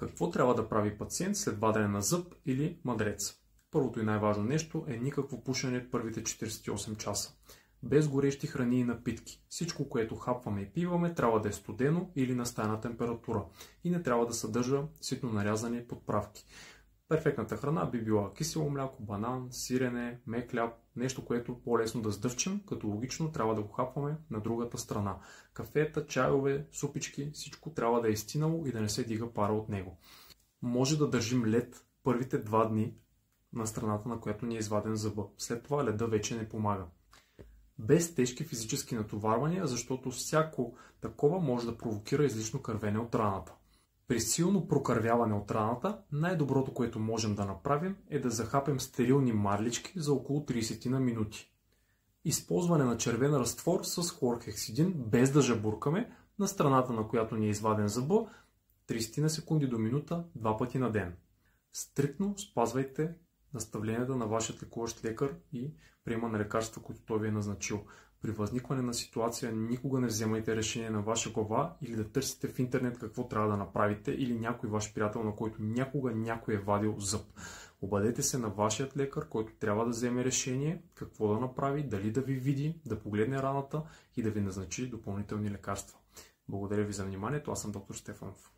Какво трябва да прави пациент след вадене на зъб или мадрец? Първото и най-важно нещо е никакво пушене първите 48 часа. Без горещи храни и напитки. Всичко, което хапваме и пиваме, трябва да е студено или на стайна температура и не трябва да съдържа ситно нарязани подправки. Перфектната храна би била кисело мляко, банан, сирене, мек хляб, нещо, което по-лесно да сдъвчим, като логично трябва да го хапваме на другата страна. Кафета, чайове, супички, всичко трябва да е изтинало и да не се дига пара от него. Може да държим лед първите 2 дни на страната, на която ни е изваден зъба. След това леда вече не помага. Без тежки физически натоварвания, защото всяко такова може да провокира излишно кървене от раната. При силно прокървяване от раната, най-доброто, което можем да направим, е да захапем стерилни марлички за около 30 на минути. Използване на червен разтвор с хлорхексидин, без да жабуркаме, на страната, на която ни е изваден зъба, 30 на секунди до минута, 2 пъти на ден. Стриктно спазвайте наставленията на вашия лекуващ лекар и приема на лекарства, които той ви е назначил. При възникване на ситуация никога не вземайте решение на ваша глава или да търсите в интернет какво трябва да направите или някой ваш приятел, на който някога някой е вадил зъб. Обадете се на вашият лекар, който трябва да вземе решение какво да направи, дали да ви види, да погледне раната и да ви назначи допълнителни лекарства. Благодаря ви за вниманието. Аз съм доктор Стефанов.